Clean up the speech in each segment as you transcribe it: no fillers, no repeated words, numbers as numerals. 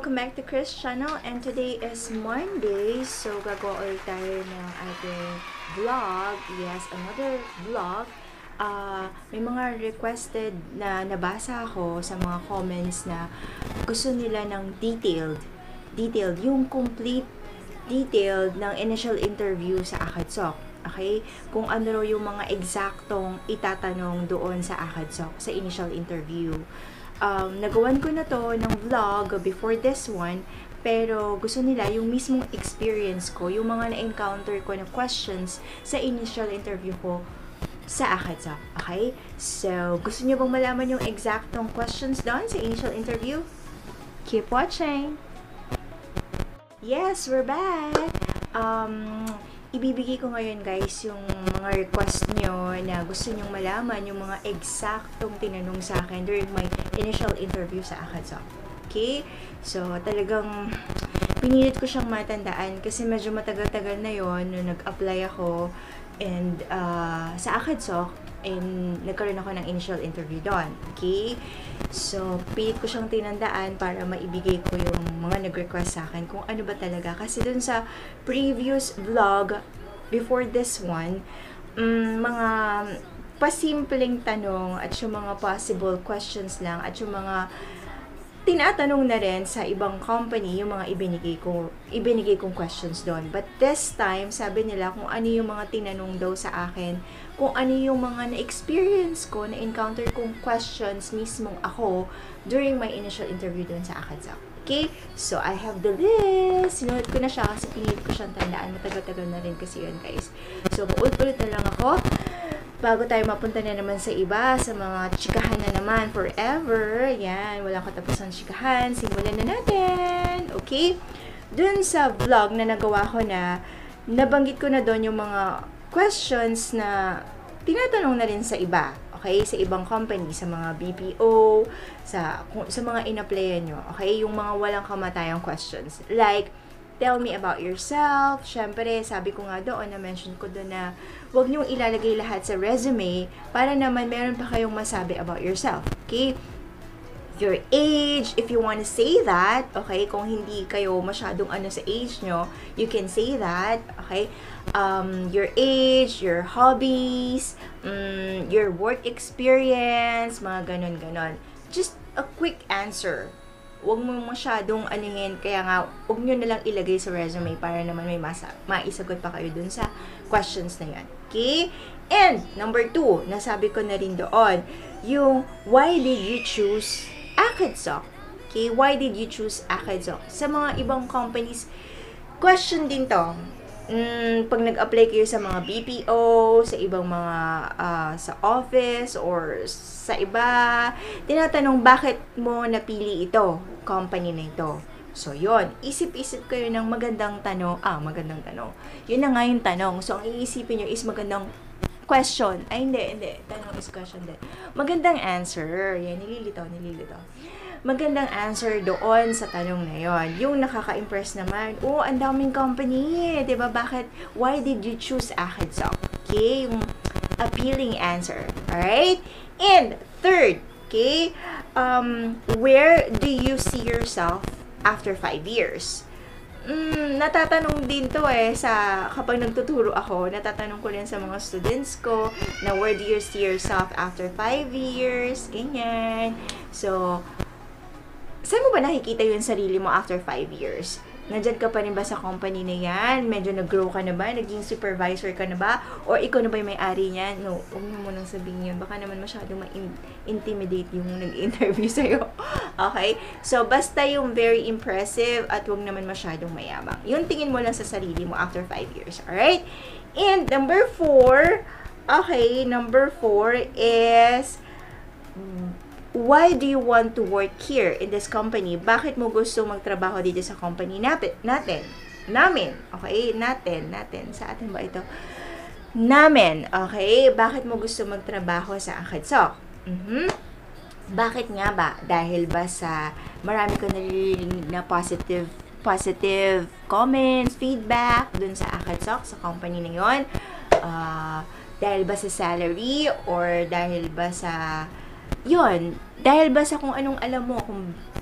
welcome back to Chris channel, and today is Monday, so gagawa ulit tayo ng ating vlog. Yes, another vlog. May mga requested na nabasa ako sa mga comments na gusto nila ng detailed, yung complete detailed ng initial interview sa ACADSOC. Okay? Kung ano yung mga eksaktong itatanong doon sa ACADSOC, sa initial interview. Nagawan ko na to ng vlog before this one, pero gusto nila yung mismong experience ko, yung mga na-encounter ko na questions sa initial interview ko sa ACADSOC. Okay? So, gusto niyo bang malaman yung eksaktong questions doon sa initial interview? Keep watching! Yes, we're back! Ibibigay ko ngayon guys yung mga request nyo na gusto nyong malaman yung mga eksaktong tinanong sa akin during my initial interview sa ACADSOC. Okay? So, talagang pinilit ko siyang matandaan kasi medyo matagal-tagal na yon nung nag-apply ako and sa ACADSOC and nagkaroon ako ng initial interview doon. Okay? So, pilit ko siyang tinandaan para maibigay ko yung mga nag-request sa akin kung ano ba talaga. Kasi dun sa previous vlog, before this one, mga pasimpleng tanong at yung mga possible questions lang at yung mga tinatanong na rin sa ibang company yung mga ibinigay kong questions doon. But this time, sabi nila kung ano yung mga tinanong daw sa akin, kung ano yung mga na-experience ko, na-encounter kong questions mismong ako during my initial interview doon sa ACADSOC. Okay? So, I have the list. Sinulat ko na siya kasi pinilit ko siyang tandaan. Matagal-tagal na rin kasi yun, guys. So, paulit-ulit na lang ako bago tayo mapunta na naman sa iba, sa mga chikahan na naman forever. Yan, walang katapusan chikahan. Simulan na natin. Okay? Dun sa vlog na nagawa ko na, nabanggit ko na doon yung mga questions na tinatanong na rin sa iba. Okay? Sa ibang company, sa mga BPO, sa mga in-applyan nyo. Okay? Yung mga walang kamatayang questions. Like, tell me about yourself. Siyempre, sabi ko nga doon, na-mention ko doon na huwag niyong ilalagay lahat sa resume para naman meron pa kayong masabi about yourself. Okay? Your age, if you want to say that, okay, kung hindi kayo masyadong sa age nyo, you can say that, okay, your age, your hobbies, your work experience, mga ganon. Just a quick answer. Huwag mo masyadong anuhin, kaya nga, huwag nyo nalang ilagay sa resume para naman may maisagot pa kayo dun sa questions na yan. Okay? And, number 2, nasabi ko na rin doon, yung why did you choose ACADSOC? Okay? Why did you choose ACADSOC? Sa mga ibang companies, question din to. Pag nag-apply kayo sa mga BPO, sa ibang mga sa office or sa iba, tinatanong bakit mo napili ito, company na ito. So, yon, isip-isip kayo ng magandang tanong. Magandang tanong. Yun na nga yung tanong. So, ang iisipin nyo is magandang question. Hindi. Tanong is question din. Magandang answer. Yan, nililitaw. Magandang answer doon sa tanong na yon. Yung nakaka-impress naman, ang daming company, diba? Bakit? Why did you choose ACADSOC? Okay, yung appealing answer. Alright? And third, okay, where do you see yourself after 5 years? Natatanong din to kapag nagtuturo ako, natatanong ko rin sa mga students ko na where do you see yourself after 5 years? Ganyan. So, saan mo ba nakikita yung sarili mo after 5 years? Nandyan ka pa rin ba sa company na yan? Medyo nag-grow ka na ba? Naging supervisor ka na ba? Or ikaw na ba yung may-ari niyan? No, huwag mo munang sabihin yun. Baka naman masyadong ma-intimidate yung nag-interview sa'yo. Okay? So, basta yung very impressive at huwag naman masyadong mayabang. Yung tingin mo lang sa sarili mo after 5 years. Alright? And number 4, is why do you want to work here in this company? Bakit mo gusto magtrabaho dito sa company namin? Okay? Natin. Sa atin ba ito? Namin. Okay? Bakit mo gusto magtrabaho sa ACADSOC? Bakit nga ba? Dahil ba sa marami ko narinig na positive comments, feedback dun sa ACADSOC, sa company na yon? Dahil ba sa salary or dahil ba sa Yun, dahil ba sa kung anong alam mo,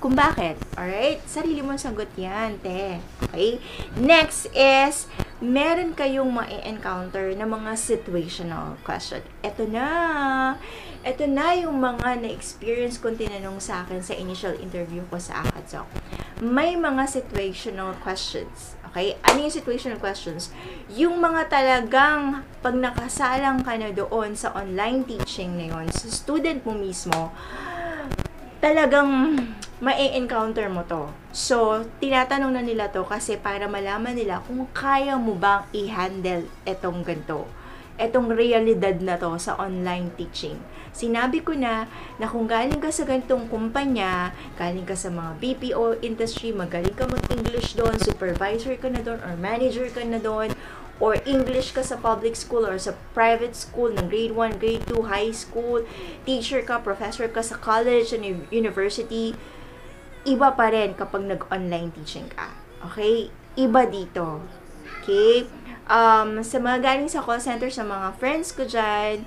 kung bakit. Alright? Sarili mong sagot yan, te. Okay? Next is, meron kayong ma-encounter na mga situational question. Ito na yung mga na-experience kong tinanong sa akin sa initial interview ko sa ACADSOC. May mga situational questions. Okay? Ano yung situational questions? Yung mga talagang pag nakasalang ka na doon sa online teaching na yun, sa student mo mismo, talagang ma-encounter mo to. So, tinatanong na nila to kasi para malaman nila kung kaya mo bang i-handle etong ganito. Etong realidad na to sa online teaching. Sinabi ko na kung galing ka sa ganitong kumpanya, galing ka sa mga BPO industry, magaling ka mag-English doon, supervisor ka na doon, or manager ka na doon, or English ka sa public school or sa private school ng grade 1, grade 2, high school, teacher ka, professor ka sa college and university, iba pa rin kapag nag-online teaching ka. Okay? Iba dito. Okay? Sa mga galing sa call center, sa mga friends ko dyan,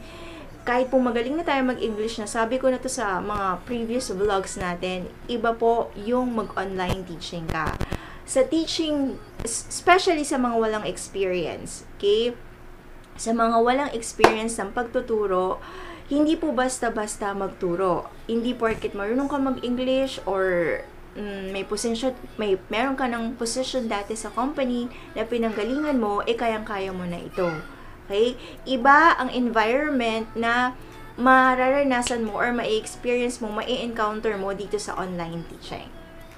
kahit po magaling na tayo mag-English na, sabi ko na to sa mga previous vlogs natin, iba po yung mag-online teaching ka. Sa teaching, especially sa mga walang experience, okay? Sa mga walang experience ng pagtuturo, hindi po basta-basta magturo. Hindi porket marunong ka mag-English or meron ka ng position dati sa company na pinanggalingan mo, kayang-kaya mo na ito. Okay? Iba ang environment na mararanasan mo or ma-experience mo, ma-encounter mo dito sa online teaching.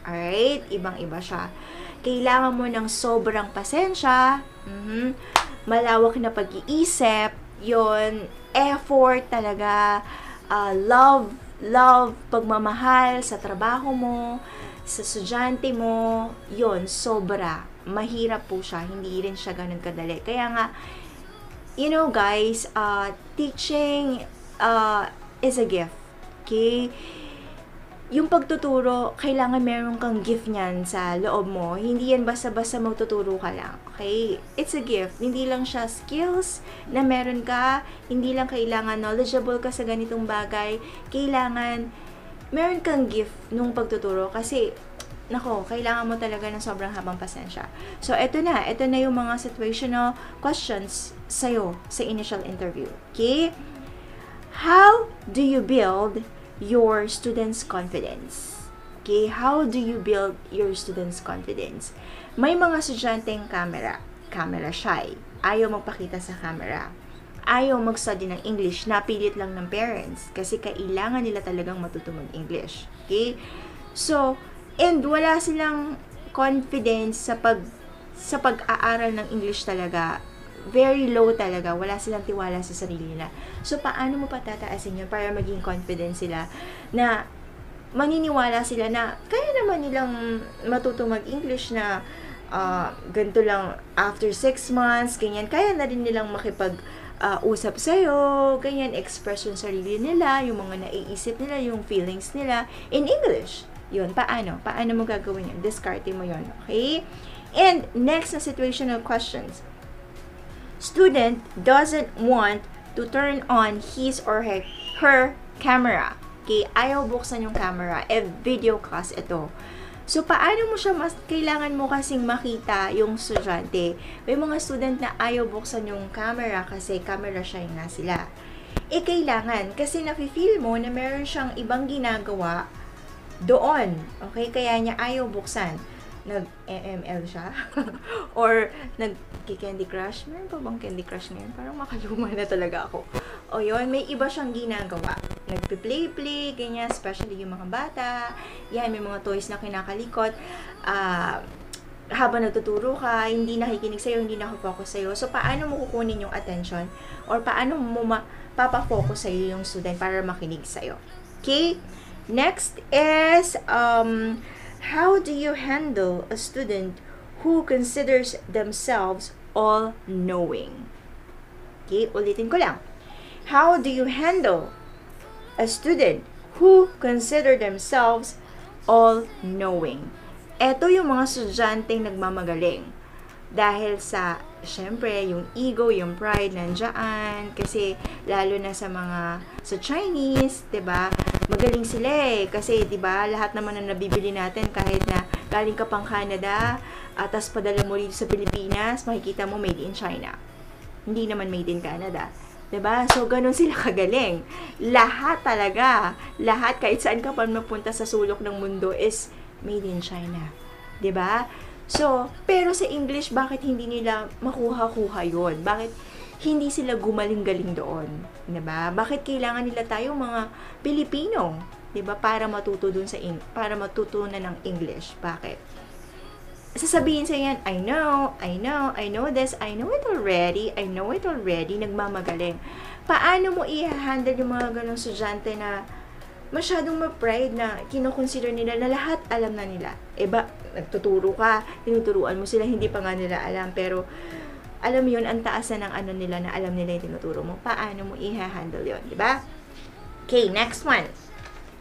Alright? Ibang-iba siya. Kailangan mo ng sobrang pasensya, malawak na pag-iisip, yon, effort talaga, love, pagmamahal sa trabaho mo, sa estudyante mo, yon, sobra. Mahirap po siya, hindi rin siya ganun kadali. Kaya nga, you know guys, teaching is a gift. Okay? Yung pagtuturo, kailangan meron kang gift niyan sa loob mo. Hindi yan basta-basta magtuturo ka lang. Okay? It's a gift. Hindi lang siya skills na meron ka. Hindi lang kailangan knowledgeable ka sa ganitong bagay. Kailangan meron kang gift nung pagtuturo. Kasi, kailangan mo talaga ng sobrang habang pasensya. So, ito na yung mga situational questions sa'yo sa initial interview. Okay? How do you build your students' confidence? Okay, how do you build your students' confidence? May mga estudyanteng camera shy. Ayaw magpakita sa camera. Ayaw mag-study ng English. Napilit lang ng parents kasi kailangan nila talagang matuto mag-English. Okay? So, and wala silang confidence sa pag-aaral ng English talaga. Very low talaga. Wala silang tiwala sa sarili nila. So, paano mo patataasin yun para maging confident sila na maniniwala sila na kaya naman nilang matuto mag-English na ganito lang after 6 months, ganyan. Kaya na rin nilang usap sa'yo, ganyan, express yung sarili nila, yung mga naiisip nila, yung feelings nila in English. Yun, paano? Paano mo gagawin yun? Discarte mo yun. Okay? And next na situational questions. Student doesn't want to turn on his or her camera. Okay, ayaw buksan yung camera. Video class ito. So, paano mo siya kailangan mo kasing makita yung estudyante? May mga student na ayaw buksan yung camera kasi camera shy nga sila. Kailangan kasi nafe-feel mo na meron siyang ibang ginagawa doon. Okay, kaya niya ayaw buksan. Nag-ML siya. Or nag-Candy Crush. Meron pa bang Candy Crush ngayon? Parang makaluma na talaga ako. O yun, may iba siyang ginagawa. Nagpe-play, ganyan. Especially yung mga bata. Yan, may mga toys na kinakalikot. Habang nagtuturo ka, hindi nakikinig sa'yo, hindi nakafocus sa'yo. So, paano mo kukunin yung attention? Or paano mo papafocus sa'yo yung student para makinig sa'yo? Okay? Next is, how do you handle a student who considers themselves all-knowing? Okay, ulitin ko lang. How do you handle a student who consider themselves all-knowing? Ito yung mga estudyanteng nagmamagaling. Dahil sa, syempre, yung ego, yung pride nandiyan. Kasi, lalo na sa Chinese, 'di ba? magaling sila eh. Kasi, di ba, lahat naman na nabibili natin, kahit na galing ka pang Canada, tapos padala mo rito sa Pilipinas, makikita mo made in China. Hindi naman made in Canada. Diba? So, ganun sila kagaling. Lahat talaga, lahat, kahit saan ka pa mapunta sa sulok ng mundo is made in China. Diba? So, pero sa English, bakit hindi nila makuha-kuha yun? Bakit hindi sila gumaling-galing doon? Diba? Bakit kailangan nila tayo mga Pilipino? Diba? Para matuto dun para matutunan ng English. Bakit? Sasabihin sa yan, I know this, I know it already, nagmamagaling. Paano mo i-handle yung mga ganong estudyante na masyadong ma-pride na kinoconsider nila na lahat alam na nila? Ba, nagtuturo ka, tinuturuan mo sila, hindi pa nga nila alam, pero alam mo yun, ang taas na ng ano nila na alam nila yung tinuturo mo. Paano mo i-handle yun, di ba? Okay, next one.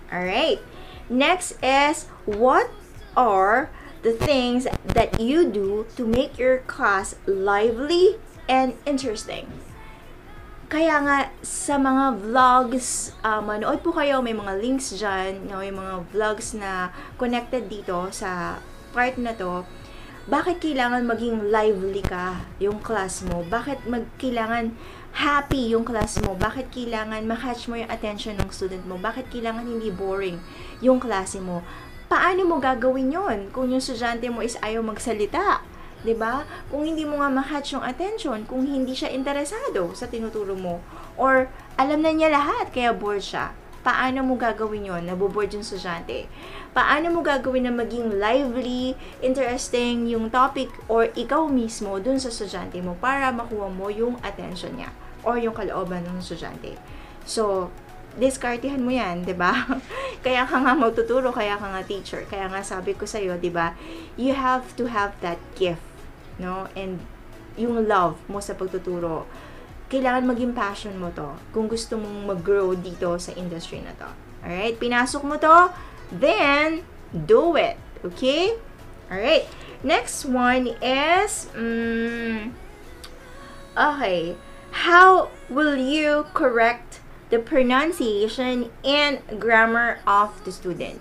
Alright. Next is, what are the things that you do to make your class lively and interesting? Kaya nga, sa mga vlogs, manood po kayo, may mga links dyan, no, yung mga vlogs na connected dito sa part na to. Bakit kailangan maging lively ka yung class mo? Bakit kailangan happy yung class mo? Bakit kailangan ma-catch mo yung attention ng student mo? Bakit kailangan hindi boring yung klase mo? Paano mo gagawin yon kung yung estudyante mo is ayaw magsalita? 'Di ba? Kung hindi mo nga ma-catch yung attention, kung hindi siya interesado sa tinuturo mo, or alam na niya lahat kaya bored siya, paano mo gagawin yon? Naboboard yung estudyante. Paano mo gagawin na maging lively, interesting yung topic or ikaw mismo dun sa estudyante mo para makuha mo yung attention niya or yung kalooban ng estudyante? So, diskartihan mo yan, 'di ba? Kaya ka nga magtuturo, kaya ka nga teacher. Kaya nga sabi ko sa iyo, 'di ba? You have to have that gift, no? And yung love mo sa pagtuturo. Kailangan maging passion mo 'to kung gusto mong mag-grow dito sa industry na 'to. Alright? Pinasok mo 'to, then do it. Okay? Alright. Next one is okay. How will you correct the pronunciation and grammar of the student?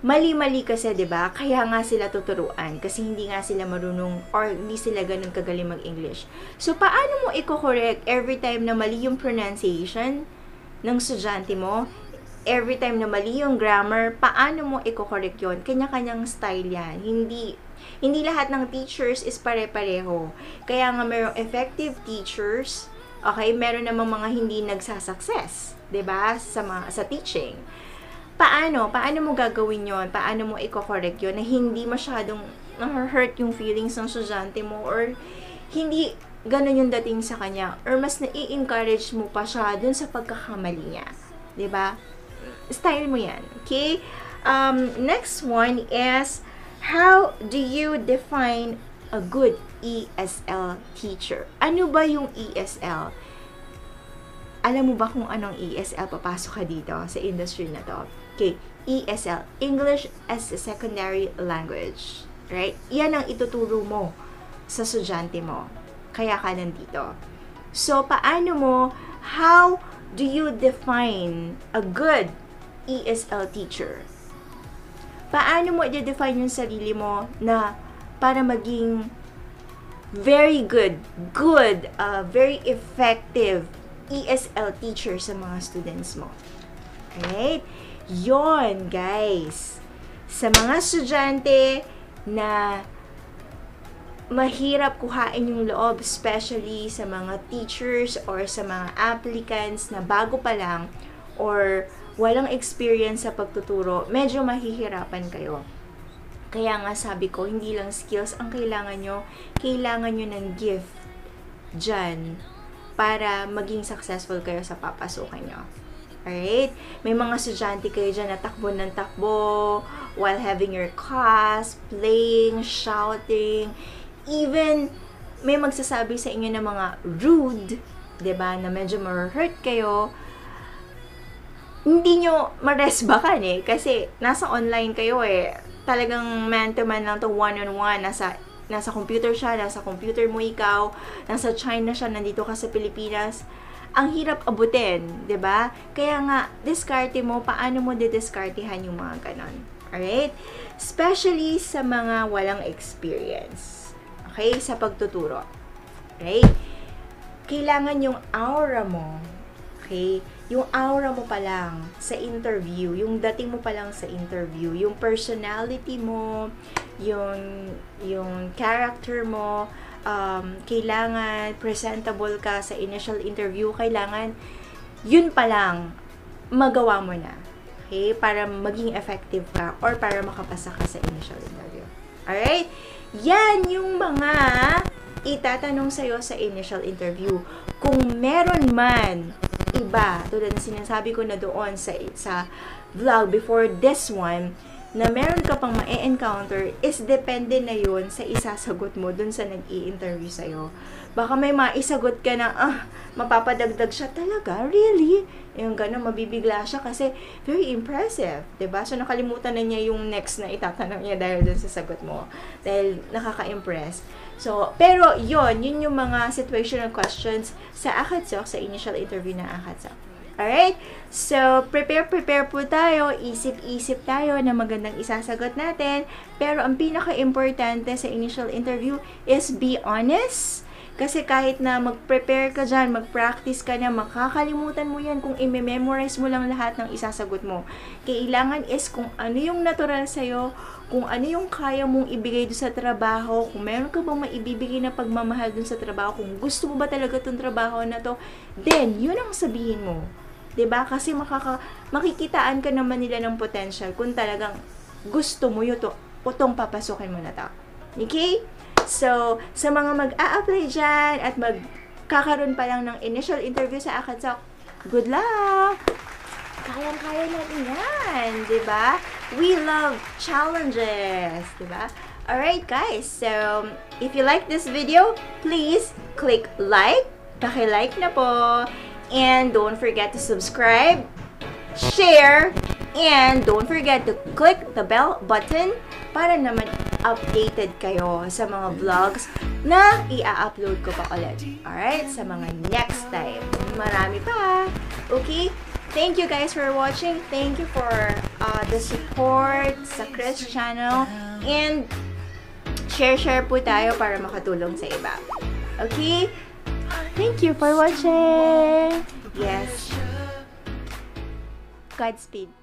Mali-mali kasi, 'di ba? Kaya nga sila tuturuan kasi hindi nga sila marunong or hindi sila ganun kagaling mag-English. So, paano mo i-correct every time na mali yung pronunciation ng estudyante mo? Every time na mali yung grammar, paano mo i-correct yun? Kanya-kanyang style yan. Hindi lahat ng teachers is pare-pareho. Kaya nga mayroong effective teachers, okay, meron namang mga hindi nagsasucess, 'di ba? Sa teaching. Paano mo gagawin 'yon? Paano mo i-correct 'yon na hindi masyadong na-hurt yung feelings ng estudyante mo or hindi ganun yung dating sa kanya or mas na-i-encourage mo pa siya dun sa pagkakamali niya, 'di ba? Style mo 'yan. Okay? Next one is, how do you define a good ESL teacher? Ano ba yung ESL? Alam mo ba kung anong ESL? Papasok ka dito sa industry na to. Okay, ESL, English as a Secondary Language. Right? Yan ang ituturo mo sa estudyante mo. Kaya ka nandito. So, paano mo, how do you define a good ESL teacher? Paano mo i-define yung sarili mo na para maging very good, very effective ESL teacher sa mga students mo? Alright? Yon, guys. Sa mga estudyante na mahirap kuhain yung loob, especially sa mga teachers or sa mga applicants na bago pa lang or walang experience sa pagtuturo, medyo mahihirapan kayo. Kaya nga sabi ko, hindi lang skills ang kailangan nyo ng gift dyan para maging successful kayo sa papasukan nyo. Alright? May mga estudyante kayo dyan na takbo ng takbo while having your class, playing, shouting, even may magsasabi sa inyo ng mga rude, 'di ba, na medyo ma-hurt kayo. Hindi nyo maresbakan eh, kasi nasa online kayo eh. Talagang man-to-man lang to, one-on-one. Nasa computer siya, nasa computer mo ikaw, nasa China siya, nandito ka sa Pilipinas. ang hirap abutin, 'di ba? Kaya nga, diskarte mo, paano mo didiskartehan yung mga ganon. Alright? Especially sa mga walang experience. Okay? Sa pagtuturo. Right? Kailangan yung aura mo, okay? Yung aura mo pa lang sa interview, yung dating mo pa lang sa interview, yung personality mo, yung character mo, kailangan presentable ka sa initial interview, kailangan yun pa lang magawa mo na. Okay? Para maging effective ka or para makapasa ka sa initial interview. Alright? Yan yung mga itatanong sa'yo sa initial interview. Kung meron man iba, tulad na sinasabi ko na doon sa vlog before this one, na meron ka pang ma-encounter, is depende na yun sa isasagot mo dun sa nag-i-interview sa'yo. Baka may maisagot ka na, mapapadagdag siya talaga, really? Yung gano'n, mabibigla siya kasi very impressive, diba? So, nakalimutan na niya yung next na itatanong niya dahil dun sa sagot mo. Dahil nakaka-impress. So, pero yun yung mga situational questions sa ACADSOC, sa initial interview ng ACADSOC. Alright? So, prepare po tayo, isip-isip tayo na magandang isasagot natin. Pero ang pinaka-importante sa initial interview is be honest. Kasi kahit na mag-prepare ka dyan, mag-practice ka na, makakalimutan mo yan kung i-memorize mo lang lahat ng isasagot mo. Kailangan is kung ano yung natural sa'yo, kung ano yung kaya mong ibigay doon sa trabaho, kung meron ka bang maibibigay na pagmamahal doon sa trabaho, kung gusto mo ba talaga itong trabaho na to, then, yun ang sabihin mo. 'Di ba? Kasi makikitaan ka naman nila ng potential kung talagang gusto mo itong papasukin mo na to. Okay? So, sa mga mag-a-apply dyan at magkakaroon pa lang ng initial interview sa ACADSOC, good luck! Kayang-kaya natin yan, 'di ba? We love challenges, 'di ba? Alright guys, so if you like this video, please click like, paki-like na po. And don't forget to subscribe, share, and don't forget to click the bell button para naman updated kayo sa mga vlogs na i-upload ko pa ulit. Alright? Sa mga next time. Marami pa. Okay? Thank you guys for watching. Thank you for the support sa Chris channel. And share po tayo para makatulong sa iba. Okay? Thank you for watching. Yes. Godspeed.